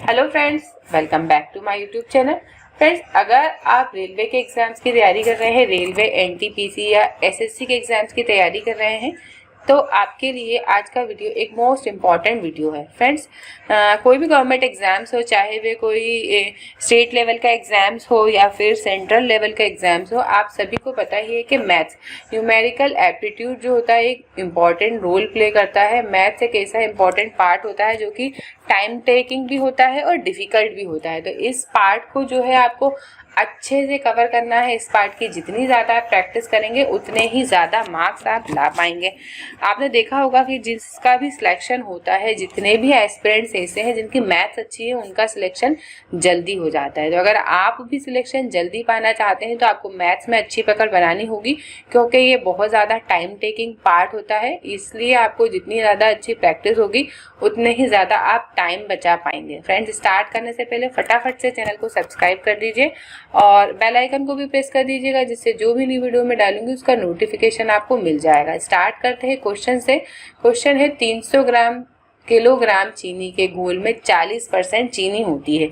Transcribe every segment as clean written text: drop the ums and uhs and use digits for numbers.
Hello friends, welcome back to my YouTube channel. Friends, अगर आप railway के exams की तैयारी कर रहे हैं, रेलवे एनटीपीसी या एसएससी के एग्ज़ाम्स की तैयारी कर रहे हैं, तो आपके लिए आज का वीडियो एक मोस्ट इम्पॉर्टेंट वीडियो है। फ्रेंड्स, कोई भी गवर्नमेंट एग्ज़ाम्स हो, चाहे वे कोई स्टेट लेवल का एग्ज़ाम्स हो या फिर सेंट्रल लेवल का एग्ज़ाम्स हो, आप सभी को पता ही है कि मैथ्स, न्यूमेरिकल एप्टीट्यूड जो होता है एक इम्पॉर्टेंट रोल प्ले करता है। मैथ्स एक ऐसा इम्पॉर्टेंट पार्ट होता है जो कि टाइम टेकिंग भी होता है और डिफ़िकल्ट भी होता है। तो इस पार्ट को जो है आपको अच्छे से कवर करना है। इस पार्ट की जितनी ज़्यादा आप प्रैक्टिस करेंगे उतने ही ज़्यादा मार्क्स आप ला पाएंगे। आपने देखा होगा कि जिसका भी सिलेक्शन होता है, जितने भी एस्पिरेंट्स ऐसे हैं जिनकी मैथ्स अच्छी है, उनका सिलेक्शन जल्दी हो जाता है। तो अगर आप भी सिलेक्शन जल्दी पाना चाहते हैं तो आपको मैथ्स में अच्छी पकड़ बनानी होगी, क्योंकि ये बहुत ज़्यादा टाइम टेकिंग पार्ट होता है। इसलिए आपको जितनी ज़्यादा अच्छी प्रैक्टिस होगी उतने ही ज़्यादा आप टाइम बचा पाएंगे। फ्रेंड्स, स्टार्ट करने से पहले फटाफट से चैनल को सब्सक्राइब कर दीजिए और बेल आइकन को भी प्रेस कर दीजिएगा, जिससे जो भी नई वीडियो में डालूंगी उसका नोटिफिकेशन आपको मिल जाएगा। स्टार्ट करते हैं क्वेश्चन से। क्वेश्चन है 300 किलोग्राम चीनी के घोल में 40% चीनी होती है।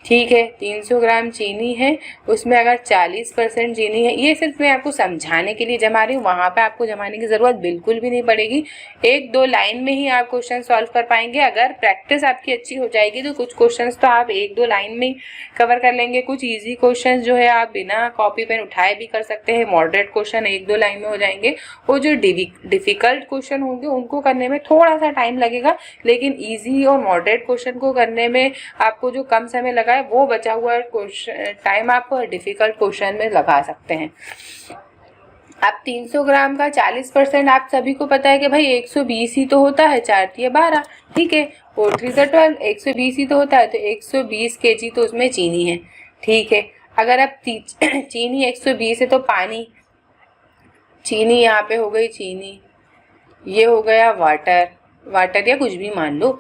ठीक है, 300 ग्राम चीनी है, उसमें अगर 40% चीनी है, ये सिर्फ मैं आपको समझाने के लिए जमा रही हूँ। वहाँ पे आपको जमाने की ज़रूरत बिल्कुल भी नहीं पड़ेगी। एक दो लाइन में ही आप क्वेश्चन सॉल्व कर पाएंगे। अगर प्रैक्टिस आपकी अच्छी हो जाएगी तो कुछ क्वेश्चंस तो आप एक दो लाइन में ही कवर कर लेंगे। कुछ ईजी क्वेश्चन जो है आप बिना कॉपी पेन उठाए भी कर सकते हैं। मॉडरेट क्वेश्चन एक दो लाइन में हो जाएंगे। वो जो डिफ़िकल्ट क्वेश्चन होंगे उनको करने में थोड़ा सा टाइम लगेगा, लेकिन ईजी और मॉडरेट क्वेश्चन को करने में आपको जो कम समय लगा वो बचा हुआ टाइम आप डिफिकल्ट क्वेश्चन में लगा सकते हैं। अब 300 ग्राम का 40% आप सभी को पता है कि भाई 120 ही तो होता है, 4 × 12। ठीक है, 4 × 3 = 12, 120 ही तो होता है, तो 120 kg तो उसमें चीनी है। ठीक है, अगर अब चीनी 120 है तो पानी, चीनी यहाँ पे हो गई चीनी, ये हो गया वाटर या कुछ भी मान लो,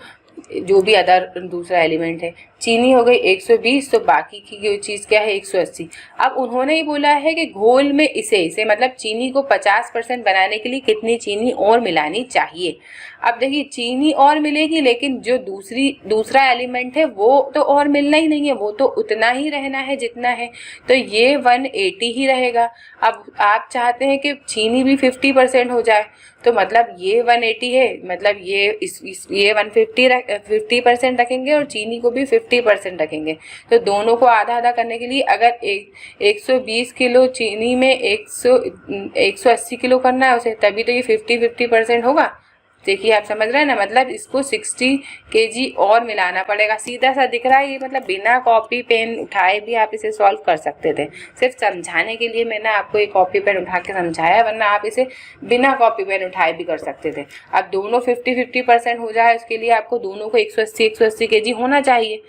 जो भी अदर दूसरा एलिमेंट है। चीनी हो गई 120, तो बाकी की चीज़ क्या है 180। अब उन्होंने ही बोला है कि घोल में इसे मतलब चीनी को 50% बनाने के लिए कितनी चीनी और मिलानी चाहिए। अब देखिए, चीनी और मिलेगी, लेकिन जो दूसरा एलिमेंट है वो तो और मिलना ही नहीं है, वो तो उतना ही रहना है जितना है, तो ये 180 ही रहेगा। अब आप चाहते हैं कि चीनी भी 50% हो जाए, तो मतलब ये 180 है, मतलब ये 50% रखेंगे और चीनी को भी 50% रखेंगे। तो दोनों को आधा आधा करने के लिए अगर 120 किलो चीनी में 180 किलो करना है उसे, तभी तो ये 50% होगा। देखिए, आप समझ रहे हैं ना, मतलब इसको 60 kg और मिलाना पड़ेगा। सीधा सा दिख रहा है ये, मतलब बिना कॉपी पेन उठाए भी आप इसे सॉल्व कर सकते थे। सिर्फ समझाने के लिए मैंने आपको एक कॉपी पेन उठा के समझाया, वरना आप इसे बिना कॉपी पेन उठाए भी कर सकते थे। अब दोनों 50% हो जाए, उसके लिए आपको दोनों को 180 kg होना चाहिए।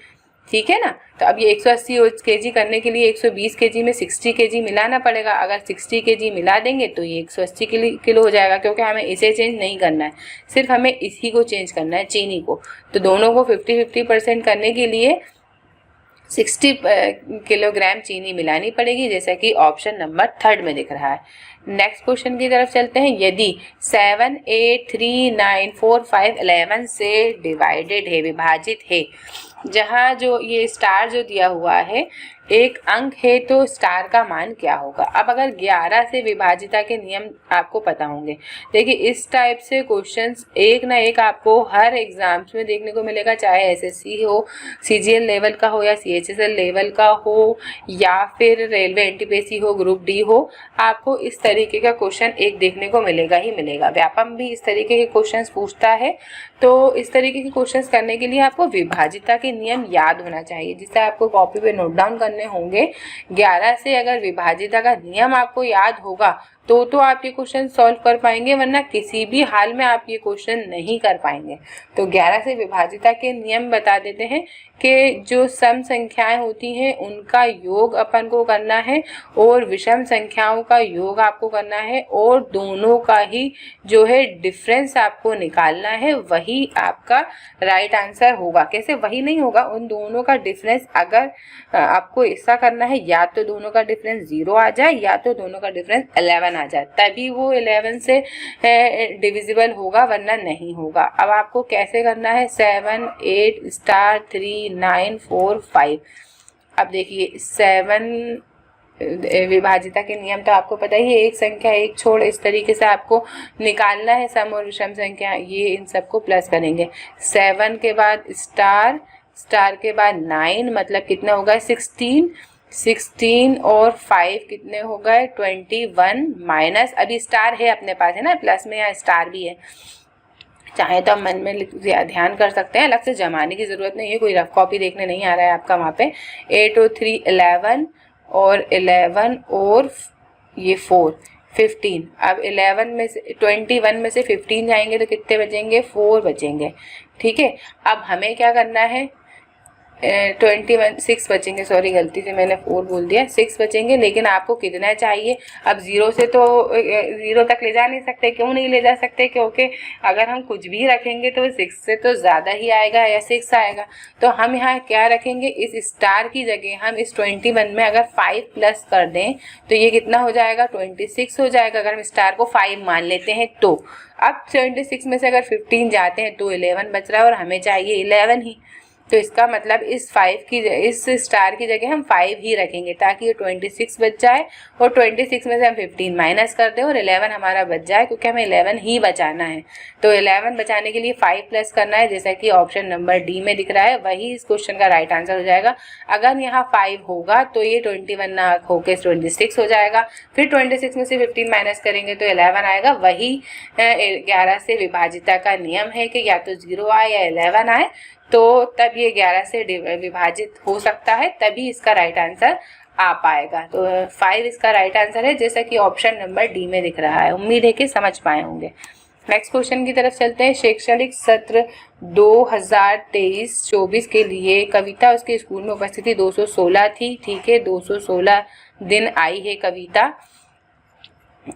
ठीक है ना, तो अब ये 180 kg करने के लिए 120 kg में 60 kg मिलाना पड़ेगा। अगर 60 kg मिला देंगे तो ये 180 किलो हो जाएगा, क्योंकि हमें इसे चेंज नहीं करना है, सिर्फ हमें इसी को चेंज करना है, चीनी को। तो दोनों को 50% करने के लिए 60 किलोग्राम चीनी मिलानी पड़ेगी, जैसा कि ऑप्शन नंबर 3 में दिख रहा है। नेक्स्ट क्वेश्चन की तरफ चलते हैं। यदि 7, 8, 3, 9, 4, 5, 11 से डिवाइडेड है, विभाजित है, जहाँ जो ये स्टार जो दिया हुआ है एक अंक है, तो स्टार का मान क्या होगा। अब अगर 11 से विभाजिता के नियम आपको पता होंगे। देखिए, इस टाइप से क्वेश्चंस एक ना एक आपको हर एग्जाम्स में देखने को मिलेगा, चाहे एसएससी हो, सीजीएल लेवल का हो या सीएचएसएल लेवल का हो, या फिर रेलवे एनटीपीसी हो, ग्रुप डी हो, आपको इस तरीके का क्वेश्चन एक देखने को मिलेगा ही मिलेगा। व्यापम भी इस तरीके के क्वेश्चन पूछता है, तो इस तरीके के क्वेश्चन करने के लिए आपको विभाजिता के नियम याद होना चाहिए, जिससे आपको कॉपी पे नोट डाउन करने होंगे। 11 से अगर विभाजिता का नियम आपको याद होगा तो आप ये क्वेश्चन सॉल्व कर पाएंगे, वरना किसी भी हाल में आप ये क्वेश्चन नहीं कर पाएंगे। तो 11 से विभाजिता के नियम बता देते हैं कि जो सम संख्याएं होती हैं उनका योग अपन को करना है और विषम संख्याओं का योग आपको करना है, और दोनों का ही जो है डिफरेंस आपको निकालना है, वही आपका राइट आंसर होगा। कैसे वही नहीं होगा, उन दोनों का डिफरेंस अगर आपको ऐसा करना है, या तो दोनों का डिफरेंस 0 आ जाए या तो दोनों का डिफरेंस 11 आ जाए तभी वो 11 से डिविजिबल होगा, वरना नहीं होगा। अब आपको कैसे करना है, 7 8 स्टार 3 9 4 5। अब देखिए 7 विभाजिता के नियम तो आपको पता ही है, एक संख्या एक छोड़, इस तरीके से आपको निकालना है सम और विषम संख्या। ये इन सबको प्लस करेंगे, 7 के बाद स्टार, स्टार के बाद 9 मतलब कितना होगा 16, 16 और 5 कितने हो गए 21 माइनस, अभी स्टार है अपने पास है ना, प्लस में यहाँ स्टार भी है, चाहे तो आप मन में ध्यान कर सकते हैं, अलग से जमाने की जरूरत नहीं है, कोई रफ कॉपी देखने नहीं आ रहा है आपका वहाँ पे। 8 और 3 11 और 11 और ये 4 15। अब 11 में से 21 में से 15 जाएंगे तो कितने बचेंगे 4 बचेंगे, ठीक है। अब हमें क्या करना है 21 6 बचेंगे, सॉरी गलती से मैंने 4 बोल दिया, 6 बचेंगे। लेकिन आपको कितना चाहिए, अब 0 से तो 0 तक ले जा नहीं सकते, क्यों नहीं ले जा सकते, क्योंकि अगर हम कुछ भी रखेंगे तो 6 से तो ज़्यादा ही आएगा या 6 आएगा। तो हम यहाँ क्या रखेंगे, इस स्टार की जगह हम इस 21 में अगर 5 प्लस कर दें तो ये कितना हो जाएगा 26 हो जाएगा, अगर हम स्टार को 5 मान लेते हैं तो। अब 26 में से अगर 15 जाते हैं तो 11 बच रहा है और हमें चाहिए 11 ही, तो इसका मतलब इस 5 की इस स्टार की जगह हम 5 ही रखेंगे ताकि ये 26 बच जाए और 26 में से हम 15 माइनस कर दें और 11 हमारा बच जाए, क्योंकि हमें 11 ही बचाना है। तो 11 बचाने के लिए 5 प्लस करना है, जैसा कि ऑप्शन नंबर डी में दिख रहा है, वही इस क्वेश्चन का राइट आंसर हो जाएगा। अगर यहाँ 5 होगा तो ये 21 ना होके 26 हो जाएगा, फिर 26 में से 15 माइनस करेंगे तो 11 आएगा। वही 11 से विभाजिता का नियम है कि या तो 0 आए या 11 आए, तो तब ये 11 से विभाजित हो सकता है, तभी इसका राइट आंसर आ पाएगा। तो 5 इसका राइट आंसर है, जैसा कि ऑप्शन नंबर डी में दिख रहा है। उम्मीद है कि समझ पाए होंगे। नेक्स्ट क्वेश्चन की तरफ चलते हैं। शैक्षणिक सत्र 2023-24 के लिए कविता उसके स्कूल में उपस्थिति 216 थी, ठीक है, 216 दिन आई है कविता।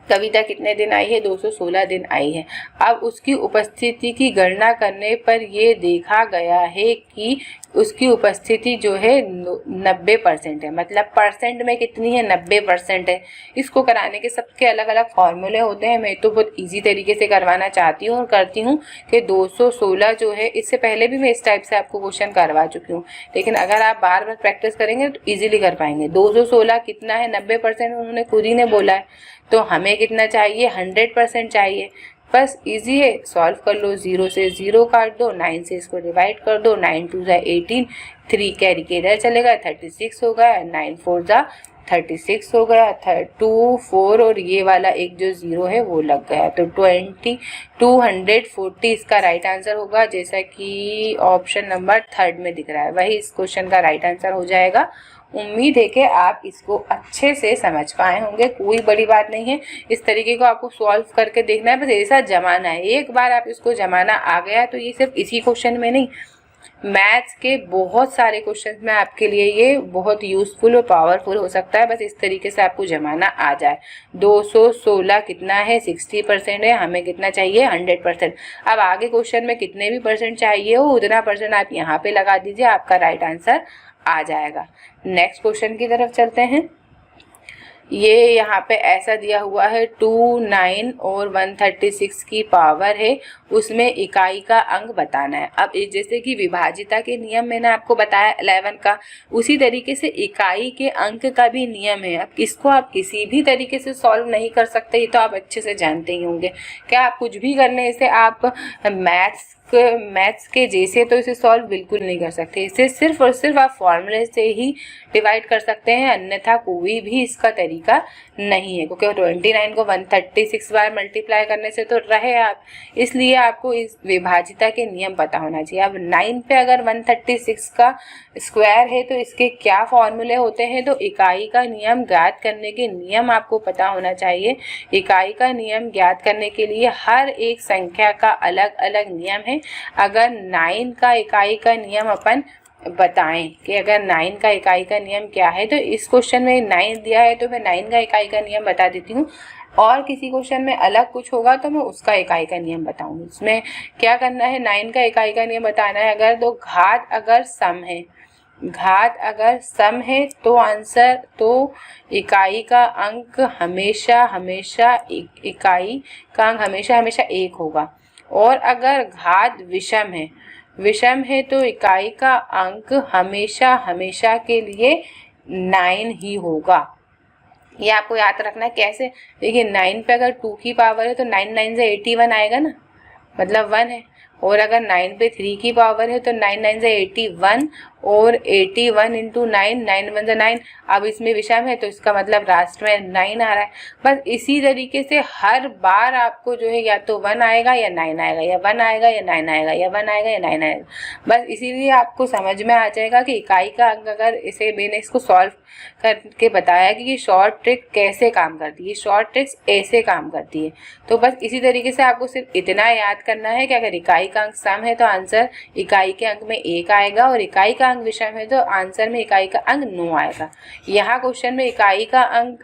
कविता कितने दिन आई है 216 दिन आई है। अब उसकी उपस्थिति की गणना करने पर ये देखा गया है कि उसकी उपस्थिति जो है 90% है, मतलब परसेंट में कितनी है 90% है। इसको कराने के सबके अलग अलग फॉर्मूले होते हैं, मैं तो बहुत इजी तरीके से करवाना चाहती हूँ और करती हूँ कि 216 जो है, इससे पहले भी मैं इस टाइप से आपको क्वेश्चन करवा चुकी हूँ, लेकिन अगर आप बार बार प्रैक्टिस करेंगे तो ईजिली कर पाएंगे। 216 कितना है 90%, उन्होंने खुद ही ने बोला है, तो हमें कितना चाहिए 100% चाहिए। बस इजी है, सॉल्व कर लो, 0 से 0 काट दो, 9 से इसको डिवाइड कर दो, 9 2 जा 18, 3 कैरी के इधर चलेगा 36 हो गया, 9 4 जा 36 हो गया, 2 4 और ये वाला एक जो 0 है वो लग गया, तो 240 इसका राइट आंसर होगा, जैसा कि ऑप्शन नंबर 3 में दिख रहा है, वही इस क्वेश्चन का राइट आंसर हो जाएगा। उम्मीद है कि आप इसको अच्छे से समझ पाए होंगे, कोई बड़ी बात नहीं है। इस तरीके को आपको सॉल्व करके देखना है, बस ऐसा जमाना है। एक बार आप इसको जमाना आ गया तो ये सिर्फ इसी क्वेश्चन में नहीं, मैथ्स के बहुत सारे क्वेश्चन में आपके लिए ये बहुत यूजफुल और पावरफुल हो सकता है। बस इस तरीके से आपको जमाना आ जाए। 216 कितना है 60% है, हमें कितना चाहिए 100%। अब आगे क्वेश्चन में कितने भी परसेंट चाहिए हो उतना परसेंट आप यहाँ पे लगा दीजिए, आपका राइट आंसर आ जाएगा। नेक्स्ट क्वेश्चन की तरफ चलते हैं। ये यहाँ पे ऐसा दिया हुआ है 2 9 और 136 की पावर है, उसमें इकाई का अंक बताना है। अब जैसे कि विभाजिता के नियम मैंने आपको बताया 11 का, उसी तरीके से इकाई के अंक का भी नियम है। अब इसको आप किसी भी तरीके से सॉल्व नहीं कर सकते, ये तो आप अच्छे से जानते ही होंगे। क्या आप कुछ भी करने से आप मैथ्स के जैसे तो इसे सॉल्व बिल्कुल नहीं कर सकते, इसे सिर्फ और सिर्फ आप फॉर्मूले से ही डिवाइड कर सकते हैं, अन्यथा कोई भी इसका तरीका नहीं है, क्योंकि 29 को 136 बार मल्टीप्लाई करने से तो रहे आप, इसलिए आपको इस विभाजिता के नियम पता होना चाहिए। अब 9 पे अगर 136 का स्क्वायर है तो इसके क्या फॉर्मूले होते हैं, तो इकाई का नियम ज्ञात करने के नियम आपको पता होना चाहिए। इकाई का नियम ज्ञात करने के लिए हर एक संख्या का अलग अलग नियम है। अगर 9 का इकाई का नियम अपन बताएं कि अगर 9 का इकाई का नियम क्या है, तो इस क्वेश्चन में 9 दिया है तो मैं 9 का इकाई का नियम बता देती हूँ, और किसी क्वेश्चन में अलग कुछ होगा तो मैं उसका इकाई का नियम बताऊंगी। इसमें क्या करना है, 9 का इकाई का नियम बताना है। अगर दो घात अगर सम है, घात अगर सम है तो आंसर, तो इकाई का अंक हमेशा हमेशा इकाई का अंक हमेशा हमेशा 1 होगा। और अगर घात विषम है तो इकाई का अंक हमेशा हमेशा के लिए 9 ही होगा। ये आपको याद रखना है। कैसे? देखिए 9 पे अगर 2 की पावर है तो 9 9 से 81 आएगा ना, मतलब 1 है। और अगर 9 पे 3 की पावर है तो 9 9 से 81 और 81 इंटू 9, 9 1 से 9। अब इसमें विषम है तो इसका मतलब लास्ट में 9 आ रहा है। बस इसी तरीके से हर बार आपको जो है या तो 1 आएगा या 9 आएगा, या 1 आएगा या 9 आएगा, या 1 आएगा या 9 आएगा। बस इसीलिए आपको समझ में आ जाएगा कि इकाई का अंक, अगर इसे मैंने इसको सॉल्व करके बताया कि ये शॉर्ट ट्रिक कैसे काम करती है, शॉर्ट ट्रिक्स ऐसे काम करती है। तो बस इसी तरीके से आपको सिर्फ इतना याद करना है कि अगर इकाई का अंक सम है तो आंसर इकाई के अंक में 1 आएगा, और इकाई का अंक विषम है तो आंसर में इकाई का अंक 9 आएगा। यहाँ क्वेश्चन में इकाई का अंक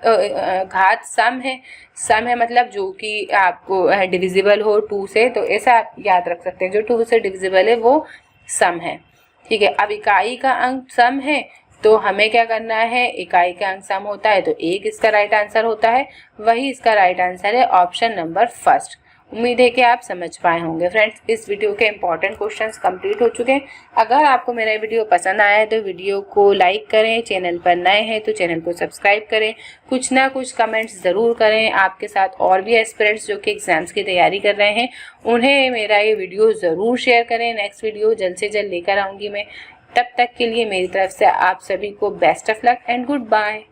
घात सम है मतलब जो कि आपको डिविजिबल हो 2 से, तो ऐसा आप याद रख सकते हैं, जो 2 से डिविजिबल है वो सम है। ठीक है, अब इकाई का अंक सम है तो हमें क्या करना है, इकाई का अंक सम होता है तो 1 इसका राइट आंसर होता है, वही इसका राइट आंसर है ऑप्शन नंबर फर्स्ट। उम्मीद है कि आप समझ पाए होंगे। फ्रेंड्स, इस वीडियो के इंपॉर्टेंट क्वेश्चंस कंप्लीट हो चुके हैं। अगर आपको मेरा वीडियो पसंद आया है तो वीडियो को लाइक करें, चैनल पर नए हैं तो चैनल को सब्सक्राइब करें, कुछ ना कुछ कमेंट्स ज़रूर करें। आपके साथ और भी एस्पिरेंट्स जो कि एग्जाम्स की तैयारी कर रहे हैं उन्हें मेरा ये वीडियो ज़रूर शेयर करें। नेक्स्ट वीडियो जल्द से जल्द लेकर आऊँगी मैं। तब तक के लिए मेरी तरफ से आप सभी को best of luck and good bye.